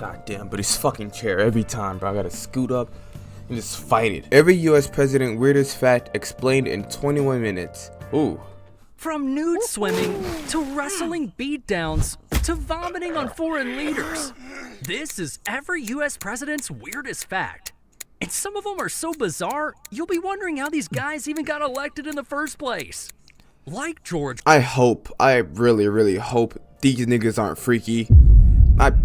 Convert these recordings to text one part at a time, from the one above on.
Goddamn, but his fucking chair every time, bro. I gotta scoot up and just fight it. Every US president weirdest fact explained in 21 minutes. Ooh. From nude swimming, to wrestling beatdowns, to vomiting on foreign leaders. This is every US president's weirdest fact. And some of them are so bizarre, you'll be wondering how these guys even got elected in the first place. Like George. I really hope these niggas aren't freaky.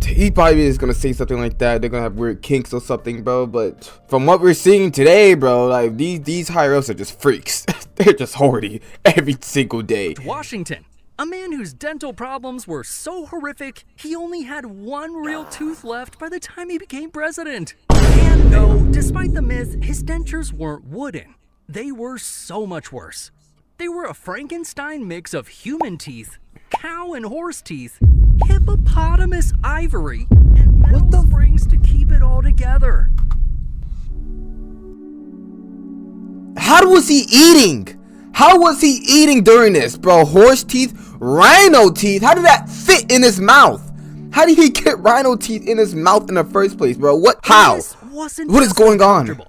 He probably is gonna say something like that. They're gonna have weird kinks or something, bro. But from what we're seeing today, bro, like these higher ups are just freaks. They're just horny every single day. Washington, a man whose dental problems were so horrific, he only had one real tooth left by the time he became president. And though, despite the myth, his dentures weren't wooden. They were so much worse. They were a Frankenstein mix of human teeth, cow and horse teeth, hippopotamus ivory, and metal springs to keep it all together. How was he eating? How was he eating during this, bro? Horse teeth, rhino teeth. How did that fit in his mouth? How did he get rhino teeth in his mouth in the first place, bro? What? How? What is going on?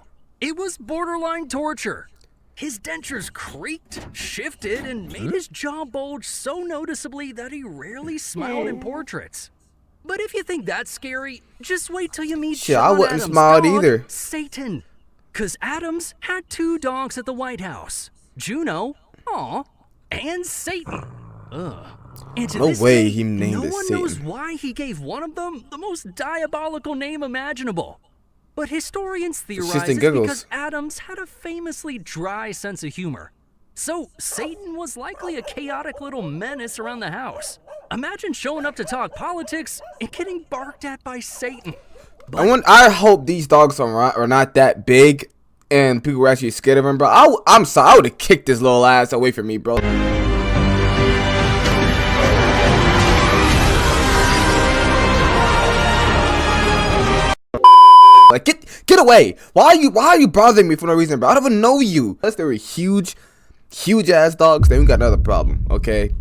It was borderline torture. His dentures creaked, shifted, and made his jaw bulge so noticeably that he rarely smiled in portraits. But if you think that's scary, just wait till you meet John I wouldn't Adams' smile dog, either. Satan. Cause Adams had two dogs at the White House. Juno, and Satan. Ugh. And to No this way day, he named no it one Satan. knows why he gave one of them the most diabolical name imaginable. But historians theorize it's because Adams had a famously dry sense of humor. So Satan was likely a chaotic little menace around the house. Imagine showing up to talk politics and getting barked at by Satan. But I hope these dogs are not that big and people were actually scared of him, bro. I'm sorry, I would have kicked this little ass away from me, bro. Like get away! Why are you bothering me for no reason, bro? I don't even know you. Unless they were huge ass dogs, then we got another problem, okay?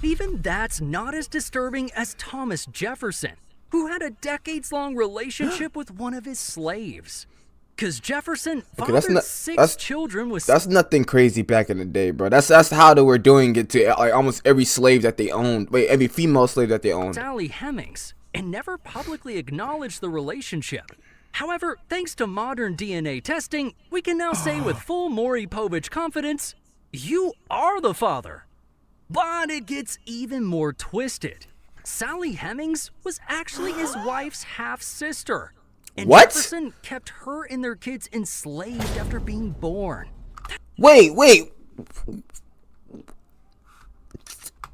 even that's not as disturbing as Thomas Jefferson, who had a decades-long relationship with one of his slaves. Cause Jefferson fathered six children with. That's nothing crazy back in the day, bro. That's how they were doing it to like almost every slave that they owned. Wait, every female slave that they owned. Sally Hemings, and never publicly acknowledged the relationship. However, thanks to modern DNA testing, we can now say with full Maury Povich confidence, you are the father. But it gets even more twisted. Sally Hemings was actually his wife's half-sister. And what? Jefferson kept her and their kids enslaved after being born. Wait.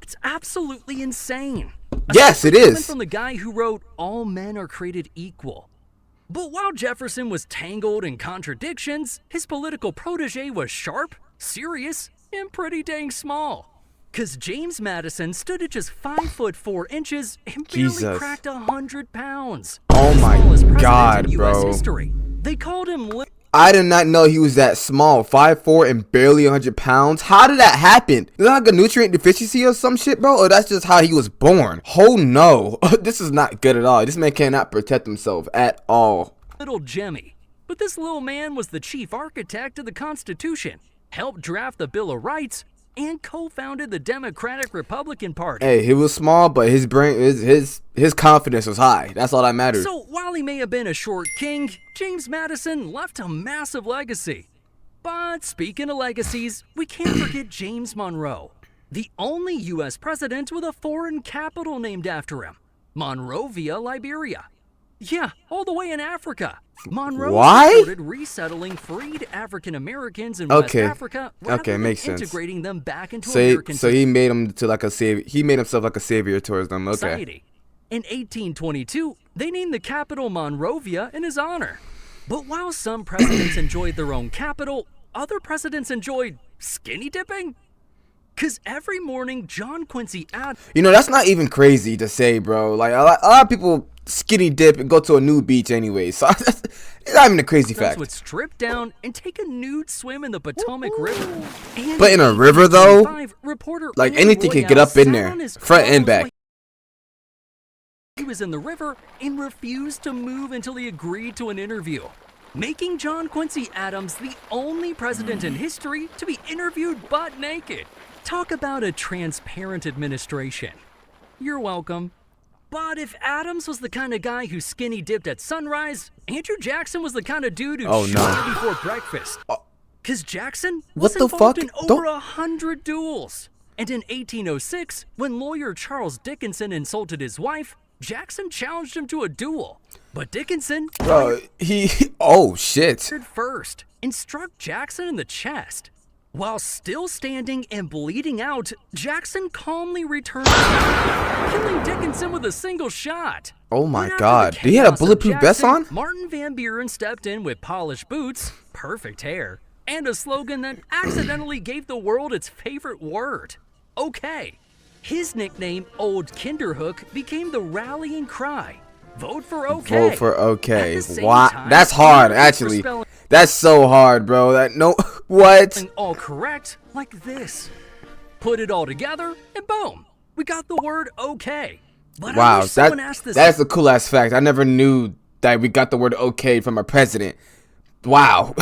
It's absolutely insane. Yes, it is. From the guy who wrote, "All men are created equal." But while Jefferson was tangled in contradictions, his political protege was sharp, serious, and pretty dang small. Cause James Madison stood at just 5'4" and barely cracked 100 pounds. Oh my God, bro. History. They called him. I did not know he was that small, 5'4" and barely 100 pounds. How did that happen? Is that like a nutrient deficiency or some shit, bro? Or that's just how he was born? Oh no, this is not good at all. This man cannot protect himself at all. Little Jimmy. But this little man was the chief architect of the Constitution, helped draft the Bill of Rights, and co-founded the Democratic Republican Party. Hey, he was small, but his brain, his confidence was high. That's all that matters. So while he may have been a short king, James Madison left a massive legacy. But speaking of legacies, we can't forget James Monroe, the only U.S. president with a foreign capital named after him, Monrovia, Liberia. Yeah, all the way in Africa. Monroe supported resettling freed African Americans in West Africa rather than integrating them back into American society. So he made him to like a savior. He made himself like a savior towards them. Okay. Society. In 1822, they named the capital Monrovia in his honor. But while some presidents enjoyed their own capital, other presidents enjoyed skinny dipping. Cause every morning, John Quincy Adams. You know, that's not even crazy to say, bro. Like a lot of people skinny dip and go to a nude beach anyway. So it's not even a crazy fact. Would strip down and take a nude swim in the Potomac River. And but in a river though, like anything could get up in there, front and back. was in the river and refused to move until he agreed to an interview, making John Quincy Adams the only president in history to be interviewed butt naked. Talk about a transparent administration. You're welcome. But if Adams was the kind of guy who skinny dipped at sunrise, Andrew Jackson was the kind of dude who shot before breakfast. Because Jackson was involved in over 100 duels. And in 1806, when lawyer Charles Dickinson insulted his wife, Jackson challenged him to a duel. But Dickinson oh shit, first and struck Jackson in the chest. While still standing and bleeding out, Jackson calmly returned, killing Dickinson with a single shot. Oh my god, he had a bulletproof vest on? Martin Van Buren stepped in with polished boots, perfect hair, and a slogan that accidentally gave the world its favorite word, okay. His nickname, Old Kinderhook, became the rallying cry. Vote for okay. Vote for okay. Wow, that's hard, actually. That's so hard, bro. What? All correct, like this. Put it all together, and boom, we got the word okay. But wow, that's a cool ass fact. I never knew that we got the word okay from a president. Wow,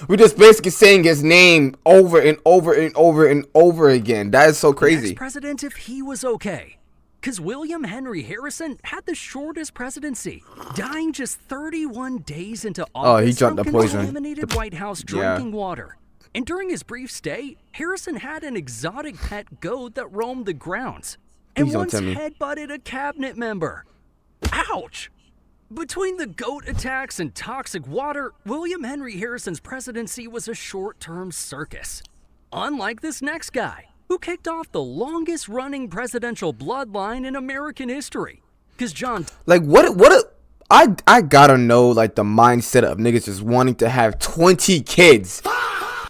we're just basically saying his name over and over and over and over again. That is so crazy. Next president, if he was okay. Because William Henry Harrison had the shortest presidency, dying just 31 days into office he jumped the poison. Contaminated White House drinking water. And during his brief stay, Harrison had an exotic pet goat that roamed the grounds and once headbutted a cabinet member. Ouch! Between the goat attacks and toxic water, William Henry Harrison's presidency was a short-term circus. Unlike this next guy, who kicked off the longest-running presidential bloodline in American history. Because John... Like, I gotta know, like, the mindset of niggas just wanting to have 20 kids.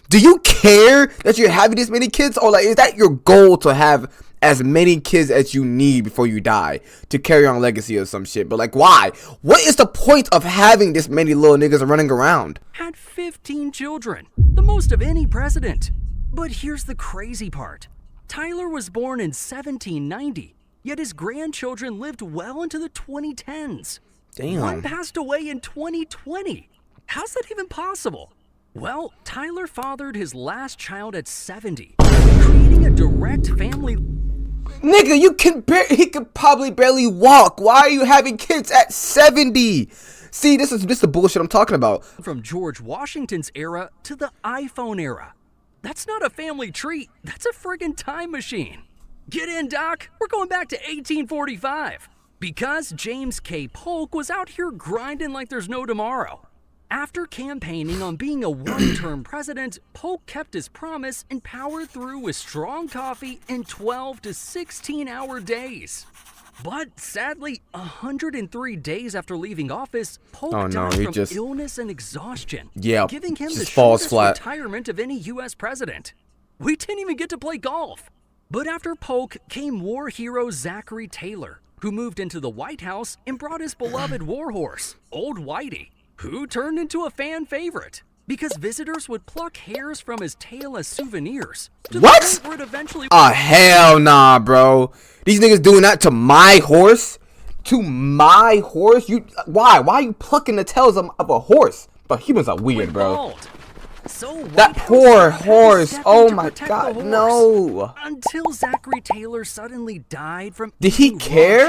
Do you care that you're having this many kids? Or, like, is that your goal to have as many kids as you need before you die to carry on legacy or some shit? But, like, why? What is the point of having this many little niggas running around? Had 15 children, the most of any president. But here's the crazy part. Tyler was born in 1790, yet his grandchildren lived well into the 2010s. Damn. One passed away in 2020. How's that even possible? Well, Tyler fathered his last child at 70, creating a direct family... Nigga, he could probably barely walk. Why are you having kids at 70? See, this is the bullshit I'm talking about. From George Washington's era to the iPhone era. That's not a family tree, that's a friggin' time machine. Get in, Doc, we're going back to 1845. Because James K. Polk was out here grinding like there's no tomorrow. After campaigning on being a one-term president, Polk kept his promise and powered through with strong coffee in 12 to 16-hour days. But sadly, 103 days after leaving office, Polk died from illness and exhaustion, giving him the shortest retirement of any U.S. president. We didn't even get to play golf. But after Polk came war hero Zachary Taylor, who moved into the White House and brought his beloved warhorse, Old Whitey, who turned into a fan favorite because visitors would pluck hairs from his tail as souvenirs. What? Oh, hell nah, bro. These niggas doing that to my horse? To my horse? Why? Why are you plucking the tails of a horse? But humans are weird, bro. So that poor horse. Oh my god, no. Until Zachary Taylor suddenly died from... Did he care?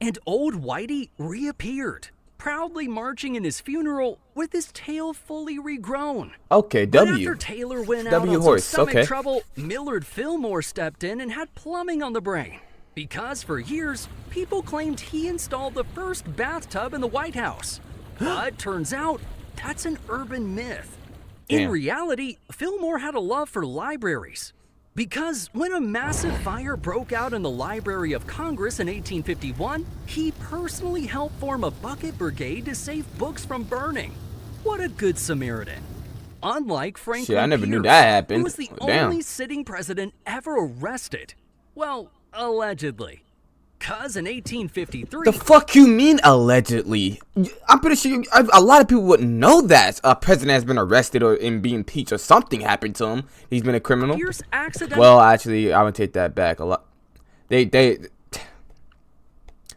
And Old Whitey reappeared, proudly marching in his funeral with his tail fully regrown. Okay, But after Taylor went out on horse. some stomach trouble, Millard Fillmore stepped in and had plumbing on the brain. Because for years, people claimed he installed the first bathtub in the White House. But turns out, that's an urban myth. In reality, Fillmore had a love for libraries. Because when a massive fire broke out in the Library of Congress in 1851, he personally helped form a bucket brigade to save books from burning. What a good Samaritan. Unlike Franklin I never Pierce, knew that happened. who was the only sitting president ever arrested. Well, allegedly. Cause in 1853... The fuck you mean allegedly? I'm pretty sure a lot of people wouldn't know that a president has been arrested or being impeached or something happened to him. He's been a criminal. Well, actually, I would take that back. A lot. They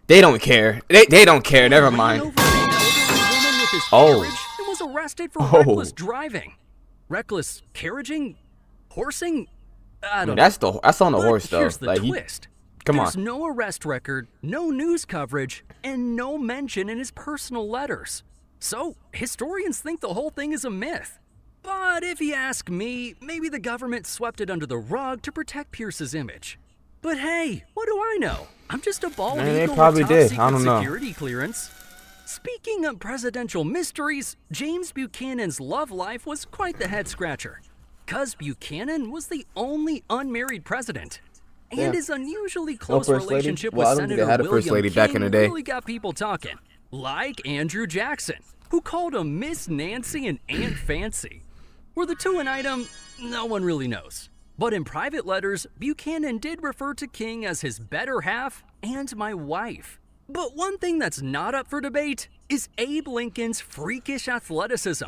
They don't care. They don't care. Never mind. Ran over an elderly woman with his Oh. carriage and was arrested for Oh. reckless driving. Reckless carriaging? Horsing? I I don't mean, know. that's on the But horse though. here's the Like, twist. come There's on. no arrest record, no news coverage, and no mention in his personal letters. So, historians think the whole thing is a myth. But if you ask me, maybe the government swept it under the rug to protect Pierce's image. But hey, what do I know? I'm just a bald Man, they eagle probably with top did. secret I don't know. security clearance. Speaking of presidential mysteries, James Buchanan's love life was quite the head-scratcher. 'Cause Buchanan was the only unmarried president. And Yeah. his unusually close first lady? relationship Well, I with don't think Senator they had a first William lady back in King the day. really got people talking. Like Andrew Jackson, who called him Miss Nancy and Aunt Fancy. Were the two an item? No one really knows. But in private letters, Buchanan did refer to King as his better half and my wife. But one thing that's not up for debate is Abe Lincoln's freakish athleticism.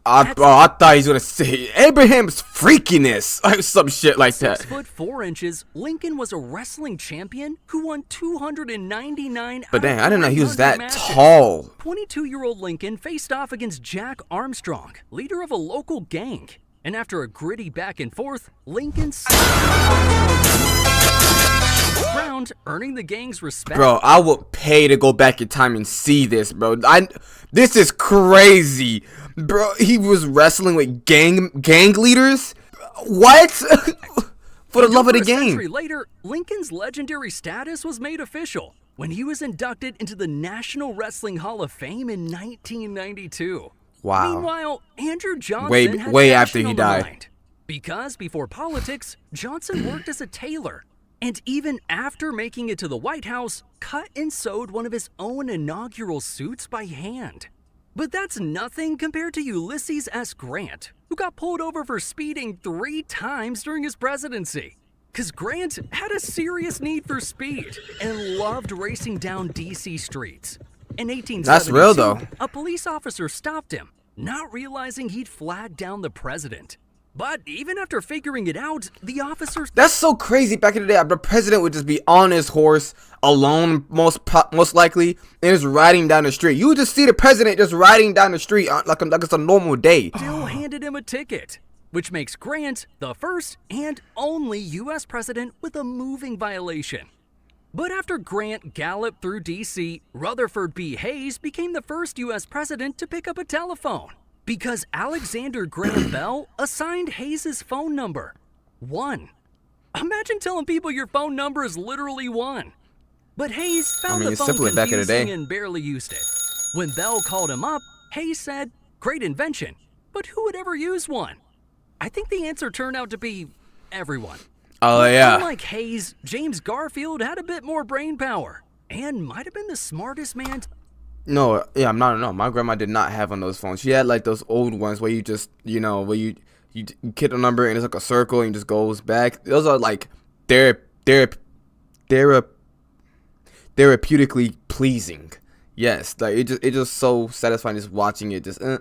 I thought he was gonna say Abraham's freakiness, or some shit like that. 6'4" Lincoln was a wrestling champion who won 299 But dang, I didn't know he was that matches. tall. 22-year-old Lincoln faced off against Jack Armstrong, leader of a local gang. And after a gritty back and forth, Lincoln ground, earning the gang's respect. Bro, I would pay to go back in time and see this, bro. This is crazy, bro. He was wrestling with gang leaders. What? For the love of the Over a game. century later, Lincoln's legendary status was made official when he was inducted into the National Wrestling Hall of Fame in 1992. Wow. Meanwhile, Andrew Johnson had Way fashion after he on the died. mind. Because before politics, Johnson worked as a tailor. And even after making it to the White House, cut and sewed one of his own inaugural suits by hand. But that's nothing compared to Ulysses S. Grant, who got pulled over for speeding 3 times during his presidency. Because Grant had a serious need for speed and loved racing down DC streets. In 1872, That's real, though. a police officer stopped him, not realizing he'd flagged down the president. But even after figuring it out, the officer... That's so crazy. Back in the day, the president would just be on his horse, alone, most likely, and just riding down the street. You would just see the president just riding down the street like it's a normal day. still handed him a ticket, which makes Grant the first and only U.S. president with a moving violation. But after Grant galloped through D.C., Rutherford B. Hayes became the first U.S. president to pick up a telephone because Alexander Graham Bell assigned Hayes' phone number. 1. Imagine telling people your phone number is literally 1. But Hayes found the it's phone simpler back in the confusing day. and barely used it. When Bell called him up, Hayes said, "Great invention, but who would ever use one?" I think the answer turned out to be everyone. Oh, yeah. Unlike Hayes, James Garfield had a bit more brain power and might have been the smartest man. No, yeah, no. My grandma did not have one of those phones. She had like those old ones where you just, where you hit a number and it's like a circle and it just goes back. Those are like therapeutically pleasing. Yes, like it just so satisfying just watching it just and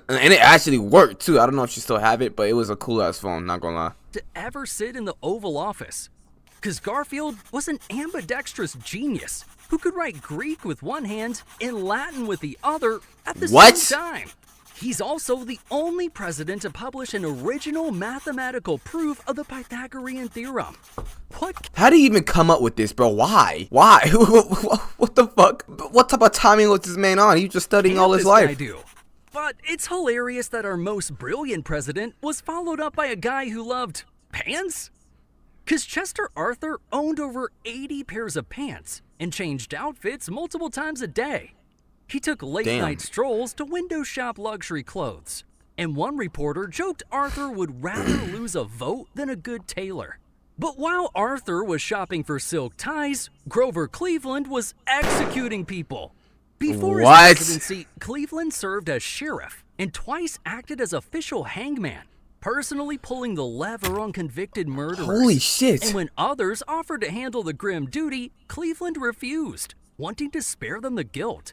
it actually worked too. I don't know if she still have it, but it was a cool ass phone, not gonna lie. To ever sit in the Oval Office. Because Garfield was an ambidextrous genius who could write Greek with one hand and Latin with the other at the What? same time. He's also the only president to publish an original mathematical proof of the Pythagorean theorem. What How did he even come up with this, bro? Why? What the fuck? What type of timing was this man on? He was just studying all can his this guy life. do? But it's hilarious that our most brilliant president was followed up by a guy who loved pants. Because Chester Arthur owned over 80 pairs of pants and changed outfits multiple times a day. He took late-night strolls to window shop luxury clothes. And one reporter joked Arthur would rather lose a vote than a good tailor. But while Arthur was shopping for silk ties, Grover Cleveland was executing people. Before his What? presidency, Cleveland served as sheriff and twice acted as official hangman, personally pulling the lever on convicted murderers. Holy shit. And when others offered to handle the grim duty, Cleveland refused, wanting to spare them the guilt.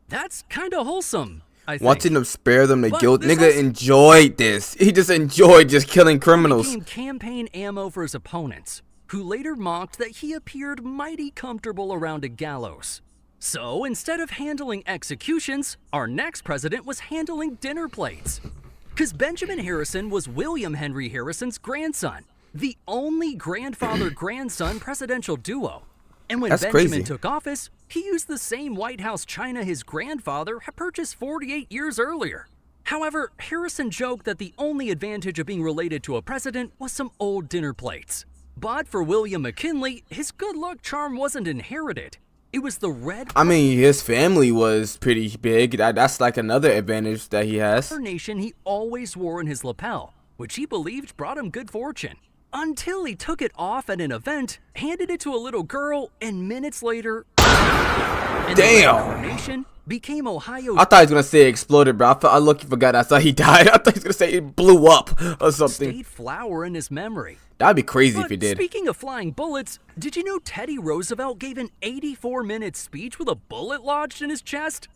That's kind of wholesome, I think. Wanting to spare them the But guilt. this Nigga also- enjoyed this. He just enjoyed just killing criminals. Became campaign ammo for his opponents. who later mocked that he appeared mighty comfortable around a gallows. So instead of handling executions, our next president was handling dinner plates. Because Benjamin Harrison was William Henry Harrison's grandson, the only grandfather-grandson presidential duo. And when That's Benjamin crazy. took office, he used the same White House china his grandfather had purchased 48 years earlier. However, Harrison joked that the only advantage of being related to a president was some old dinner plates. But for William McKinley, his good luck charm wasn't inherited. It was the red I mean, his family was pretty big. That's like another advantage that he has. carnation he always wore in his lapel, which he believed brought him good fortune. Until he took it off at an event, handed it to a little girl, and minutes later, and the red Damn. carnation became Ohio. I thought he was gonna say it exploded, bro. I lucky forgot. I thought he died. I thought he was gonna say it blew up or something. State flower in his memory. That'd be crazy if But he did. speaking of flying bullets, did you know Teddy Roosevelt gave an 84-minute speech with a bullet lodged in his chest?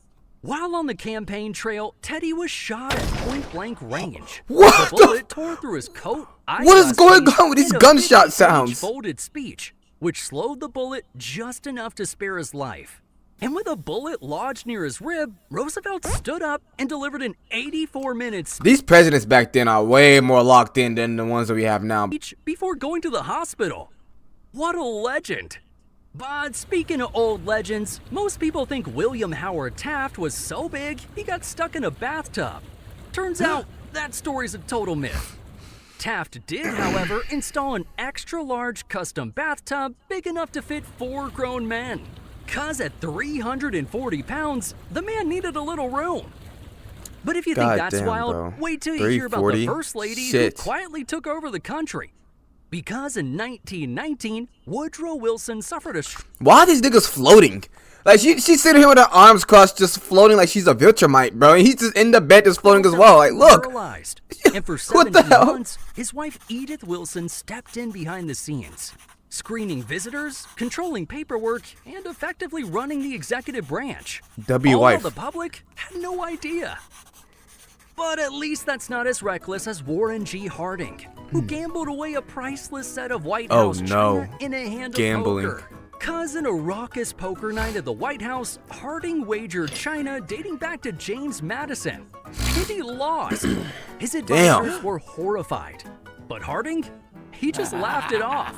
While on the campaign trail, Teddy was shot at point-blank range. What The the bullet tore through his coat. What is eyeglass going case, on with these and a gunshot 50-page sounds? Folded speech, which slowed the bullet just enough to spare his life. And with a bullet lodged near his rib, Roosevelt stood up and delivered an 84-minute speech These presidents back then are way more locked in than the ones that we have now. before going to the hospital. What a legend! But speaking of old legends, most people think William Howard Taft was so big he got stuck in a bathtub. Turns out that story's a total myth. Taft did, however, install an extra-large custom bathtub big enough to fit 4 grown men. 'Cause at 340 pounds, the man needed a little room. But if you think that's Goddamn, wild, bro. wait till you hear about the 340? first lady Shit. who quietly took over the country. Because in 1919, Woodrow Wilson suffered a Why are these niggas floating? Like she's sitting here with her arms crossed, just floating like she's a Viltrumite, bro. And he's just in the bed, just floating as well. Like, look. paralyzed. And for What the 17 hell? months, his wife Edith Wilson stepped in behind the scenes, screening visitors, controlling paperwork, and effectively running the executive branch. W All while wife. the public had no idea. But at least that's not as reckless as Warren G. Harding, who gambled away a priceless set of White Oh, House no. china in a hand Gambling. of poker. 'Cause in a raucous poker night at the White House, Harding wagered china dating back to James Madison. And he lost. His advisors were horrified. But Harding, he just laughed it off.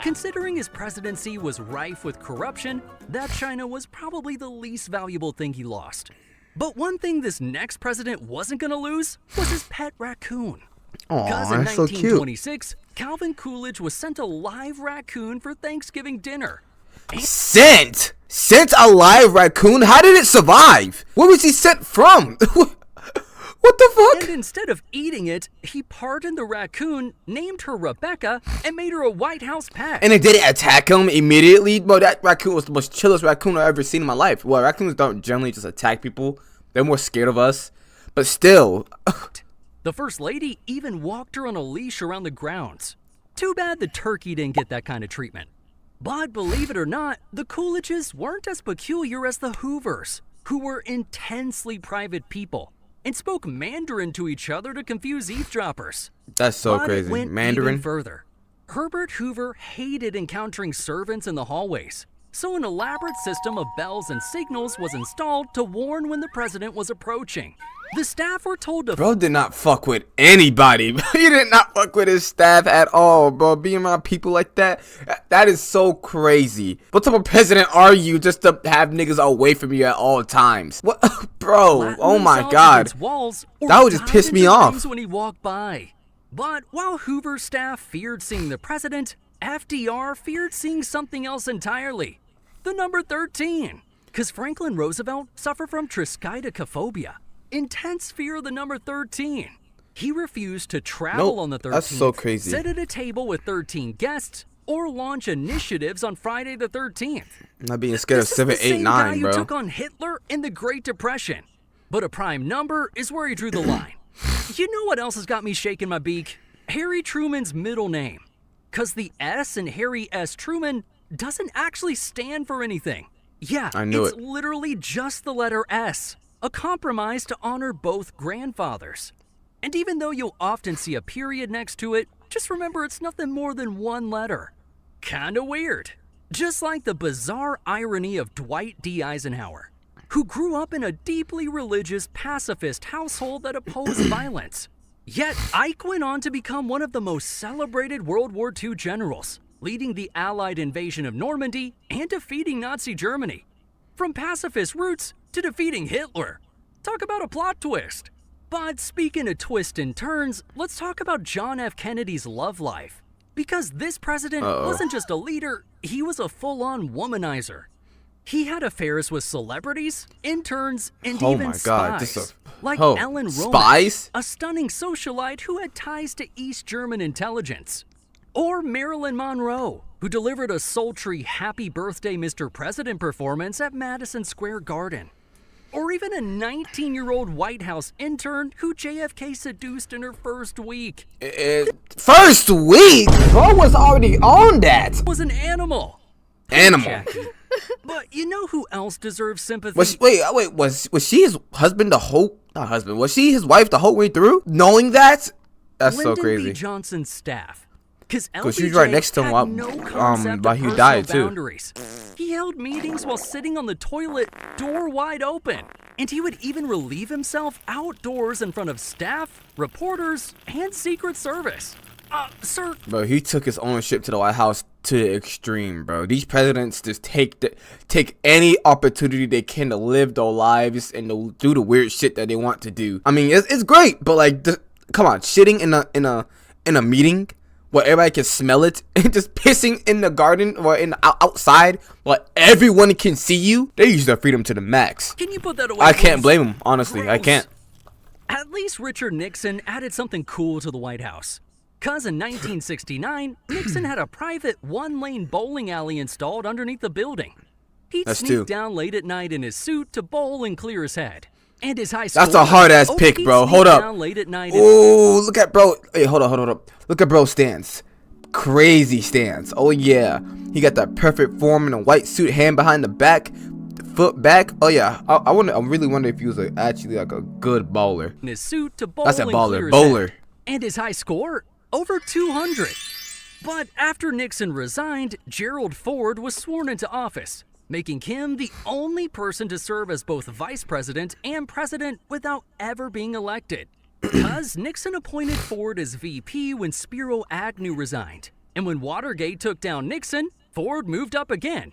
Considering his presidency was rife with corruption, that china was probably the least valuable thing he lost. But one thing this next president wasn't gonna lose was his pet raccoon. Because Aw, in that's so cute. 1926, Calvin Coolidge was sent a live raccoon for Thanksgiving dinner. Sent a live raccoon? How did it survive? Where was he sent from? What the And fuck? instead of eating it, he pardoned the raccoon, named her Rebecca, and made her a White House pet. And it didn't attack him immediately? Bro, that raccoon was the most chillest raccoon I've ever seen in my life. Well, raccoons don't generally just attack people. They're more scared of us. But still. The First Lady even walked her on a leash around the grounds. Too bad the turkey didn't get that kind of treatment. But believe it or not, the Coolidges weren't as peculiar as the Hoovers, who were intensely private people and spoke Mandarin to each other to confuse eavesdroppers. That's so But it crazy. went Mandarin? even further. Herbert Hoover hated encountering servants in the hallways, so an elaborate system of bells and signals was installed to warn when the president was approaching. The staff were told to Bro did not fuck with anybody. He did not fuck with his staff at all, bro. Being around people like that, that is so crazy. What type of president are you just to have niggas away from you at all times? What, bro? flatten Oh my themselves god. against walls or That would just dive piss me into off. things when he walked by. But while Hoover's staff feared seeing the president, FDR feared seeing something else entirely. The number 13. Because Franklin Roosevelt suffered from triskaidekaphobia, intense fear of the number 13. He refused to travel Nope, on the 13th, that's so crazy. sit at a table with 13 guests, or launch initiatives on Friday the 13th. I'm not being scared of This is the 7, 8, same guy 9, who bro. took on Hitler in the Great Depression. But a prime number is where he drew the line. You know what else has got me shaking my beak? Harry Truman's middle name. 'Cause the S in Harry S. Truman doesn't actually stand for anything. Yeah, I knew it's it. literally just the letter S, a compromise to honor both grandfathers. And even though you'll often see a period next to it, just remember it's nothing more than one letter. Kinda weird. Just like the bizarre irony of Dwight D. Eisenhower, who grew up in a deeply religious pacifist household that opposed violence. Yet Ike went on to become one of the most celebrated World War II generals, leading the Allied invasion of Normandy and defeating Nazi Germany. From pacifist roots to defeating Hitler. Talk about a plot twist. But speaking of twists and turns, let's talk about John F. Kennedy's love life. Because this president wasn't just a leader, he was a full-on womanizer. He had affairs with celebrities, interns, and even spies. Like Ellen Roman, spies? A stunning socialite who had ties to East German intelligence. Or Marilyn Monroe, who delivered a sultry Happy Birthday Mr. President performance at Madison Square Garden. Or even a 19-year-old White House intern who JFK seduced in her first week. First week? Bro was already on that. Was an animal. Animal. But you know who else deserves sympathy? Was she his husband the whole? Not husband. Was she his wife the whole way through? Knowing that? That's Lyndon so crazy. B. Johnson's staff. Because she was right next to him while he died too. He held meetings while sitting on the toilet, door wide open. And he would even relieve himself outdoors in front of staff, reporters, and Secret Service. Sir. Bro, he took his ownership to the White House to the extreme, bro. These presidents just take any opportunity they can to live their lives and to do the weird shit that they want to do. I mean, it's great, but like, come on, shitting in a meeting where everybody can smell it and just pissing in the garden or outside where everyone can see you. They use their freedom to the max. Can you put that away? I can't blame them, honestly. Gross. I can't. At least Richard Nixon added something cool to the White House. Cause in 1969, Nixon had a private one-lane bowling alley installed underneath the building. He'd sneak down late at night in his suit to bowl and clear his head. And his high score. That's a hard-ass pick, bro. Hold up. Ooh, look at bro. Hey, hold up. Look at bro's stance. Crazy stance. Oh, yeah. He got that perfect form in a white suit, hand behind the back, foot back. Oh, yeah. I really wonder if he was actually like a good bowler. In his suit to bowl. That's a baller. Bowler. And his high score? Over 200. But after Nixon resigned, Gerald Ford was sworn into office, making him the only person to serve as both vice president and president without ever being elected. Because Nixon appointed Ford as VP when Spiro Agnew resigned. And when Watergate took down Nixon, Ford moved up again.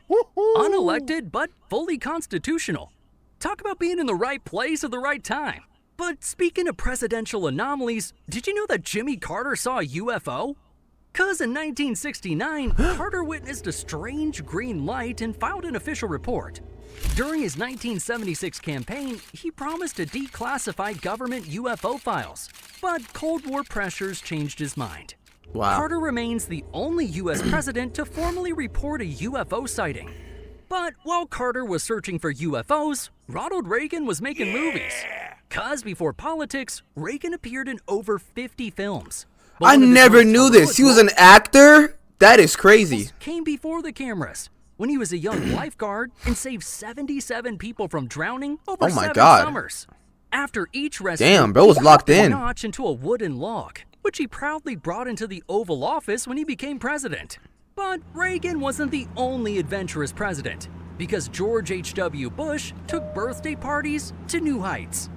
Unelected, but fully constitutional. Talk about being in the right place at the right time. But speaking of presidential anomalies, did you know that Jimmy Carter saw a UFO? Cause in 1969, Carter witnessed a strange green light and filed an official report. During his 1976 campaign, he promised to declassify government UFO files, but Cold War pressures changed his mind. Wow. Carter remains the only U.S. president to formally report a UFO sighting. But while Carter was searching for UFOs, Ronald Reagan was making movies. Cause before politics, Reagan appeared in over 50 films. I never knew this. He was an actor? That is crazy. Came before the cameras when he was a young lifeguard and saved 77 people from drowning over 7 summers. After each rescue, damn, bro was locked in. Notch into a wooden log, which he proudly brought into the Oval Office when he became president. But Reagan wasn't the only adventurous president, because George H.W. Bush took birthday parties to new heights.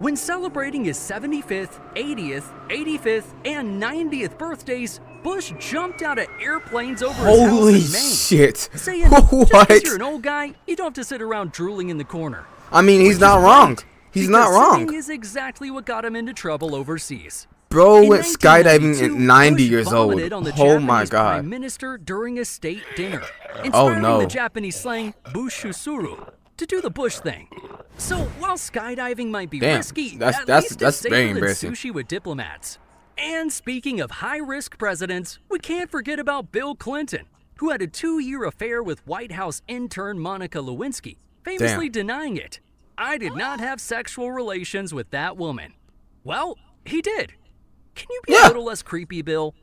When celebrating his 75th, 80th, 85th, and 90th birthdays, Bush jumped out of airplanes over his house in Maine. Shit. Saying, just because you're an old guy, you don't have to sit around drooling in the corner. I mean, he's not wrong. He's not wrong. Sitting is exactly what got him into trouble overseas. Bro went skydiving at 90 years old. Oh my god. Prime Minister during a state dinner, inspiring the Japanese slang bushusuru to do the Bush thing. So while skydiving might be risky, that's very embarrassing. Sushi with diplomats. And speaking of high-risk presidents, we can't forget about Bill Clinton, who had a 2-year affair with White House intern Monica Lewinsky, famously denying it. I did not have sexual relations with that woman. Well, he did. Can you be a little less creepy, Bill?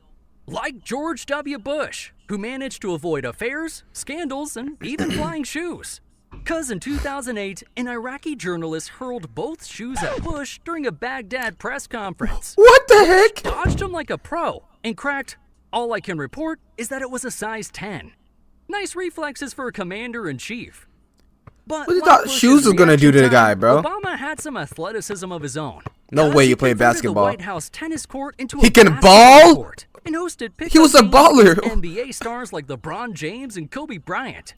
Like George W. Bush, who managed to avoid affairs, scandals, and even flying shoes. Cause in 2008, an Iraqi journalist hurled both shoes at Bush during a Baghdad press conference. What the heck? Dodged him like a pro and cracked, All I can report is that it was a size 10. Nice reflexes for a commander-in-chief. But What you like thought Bush's shoes was gonna do to the reaction guy, time, bro? Obama had some athleticism of his own. No Because way he you play converted basketball. The White House tennis court into He a can basketball ball? court and hosted He was a pickup games baller. with NBA stars like LeBron James and Kobe Bryant.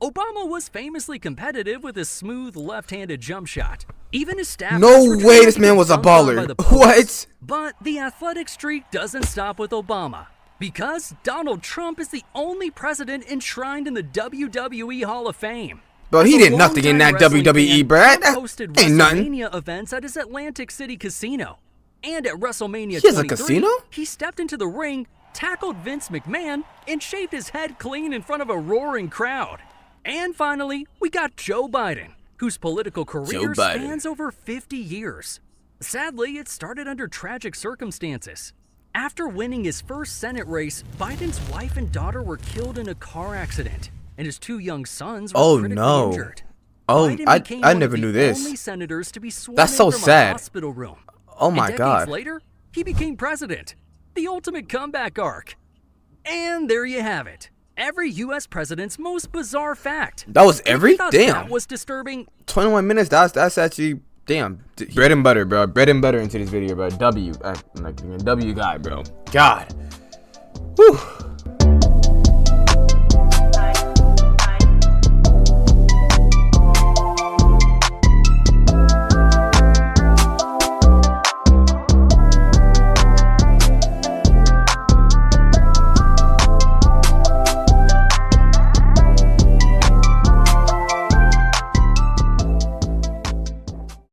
Obama was famously competitive with his smooth left-handed jump shot. Even his staff. No way this man was a baller. What? But the athletic streak doesn't stop with Obama. Because Donald Trump is the only president enshrined in the WWE Hall of Fame. Bro, he As a did nothing in that longtime wrestling WWE, fan, bro. Trump That hosted ain't nothing. WrestleMania events at his Atlantic City casino. And at WrestleMania He has a 23, casino? he stepped into the ring, tackled Vince McMahon, and shaved his head clean in front of a roaring crowd. And finally, we got Joe Biden, whose political career spans over 50 years. Sadly, it started under tragic circumstances. After winning his first Senate race, Biden's wife and daughter were killed in a car accident, and his 2 young sons were critically injured. Oh, Biden became I one never of knew the this. only senators to be sworn That's in so from sad. a hospital room. Oh my and God. decades later, he became president. The ultimate comeback arc. And there you have it. Every U.S. president's most bizarre fact. That was If you every? thought Damn. That was disturbing. 21 minutes. That's actually damn. Bread and butter, bro. Bread and butter into this video, bro. W. I'm like W guy, bro. God. Whew.